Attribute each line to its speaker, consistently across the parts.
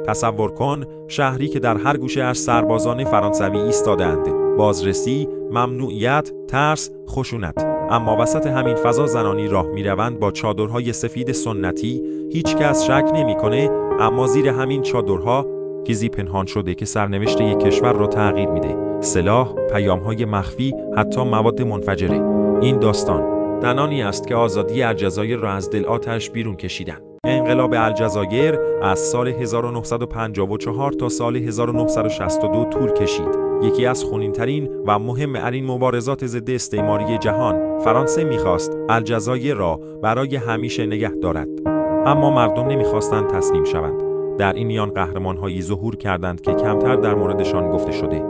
Speaker 1: تصور کن شهری که در هر گوشه از سربازان فرانسوی ایستادند. بازرسی، ممنوعیت، ترس، خشونت. اما وسط همین فضا زنانی راه میروند با چادرهای سفید سنتی. هیچ کس شک نمیکنه، اما زیر همین چادرها چیزی پنهان شده که سرنوشت یک کشور را تغییر میده. سلاح، پیام‌های مخفی، حتی مواد منفجره. این داستان زنانی است که آزادی الجزایر را از دل آتش بیرون کشیدند. انقلاب الجزایر از سال 1954 تا سال 1962 طول کشید. یکی از خونین‌ترین و مهم‌ترین مبارزات ضد استعماری جهان. فرانسه می‌خواست الجزایر را برای همیشه نگه دارد، اما مردم نمی‌خواستند تسلیم شوند. در این میان قهرمان‌هایی ظهور کردند که کمتر در موردشان گفته شده.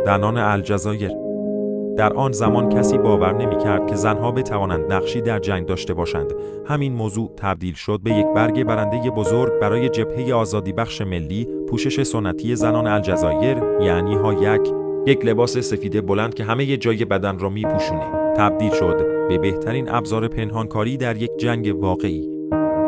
Speaker 1: زنان الجزایر. در آن زمان کسی باور نمی‌کرد که زنها بتوانند نقشی در جنگ داشته باشند. همین موضوع تبدیل شد به یک برگ برنده بزرگ برای جبهه آزادی بخش ملی. پوشش سنتی زنان الجزایر یعنی یک لباس سفید بلند که همه جای بدن را می‌پوشونه، تبدیل شد به بهترین ابزار پنهانکاری در یک جنگ واقعی.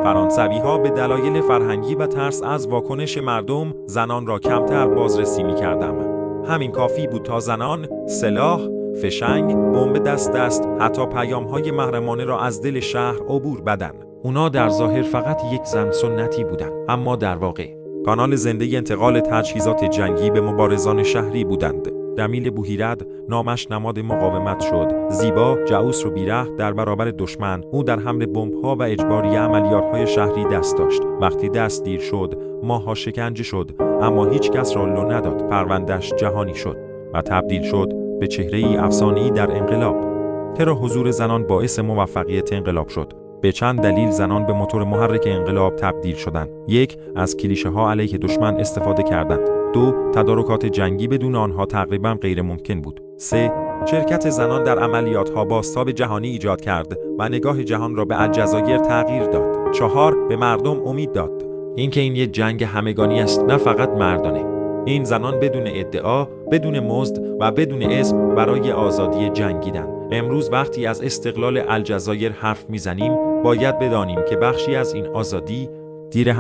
Speaker 1: فرانسوی‌ها به دلایل فرهنگی و ترس از واکنش مردم زنان را کمتر بازرسی می‌کردند. همین کافی بود تا زنان سلاح، فشنگ، بمب دست، حتی پیام‌های محرمانه را از دل شهر عبور بدن. اونا در ظاهر فقط یک زن سنتی بودند، اما در واقع کانال زنده انتقال تجهیزات جنگی به مبارزان شهری بودند. جمیل بوهیرد نامش نماد مقاومت شد. زیبا، جعوس و بیره در برابر دشمن. او در حمل بمب‌ها و اجباری عملیات‌های شهری دست داشت. وقتی دست دیر شد، ماه‌ها شکنجه شد، اما هیچ کس را لو نداد. پرونده‌اش جهانی شد و تبدیل شد به چهره‌ای افسانه‌ای در انقلاب. چرا حضور زنان باعث موفقیت انقلاب شد؟ به چند دلیل زنان به موتور محرک انقلاب تبدیل شدند. 1. از کلیشه‌ها علیه دشمن استفاده کردند. 2. تدارکات جنگی بدون آنها تقریبا غیر ممکن بود. 3. شرکت زنان در عملیات‌ها بازتاب جهانی ایجاد کرد و نگاه جهان را به الجزایر تغییر داد. 4. به مردم امید داد اینکه این یک جنگ همگانی است، نه فقط مردانه. این زنان بدون ادعا، بدون مزد و بدون اسم برای آزادی جنگیدند. امروز وقتی از استقلال الجزایر حرف میزنیم، باید بدانیم که بخشی از این آزادی دیر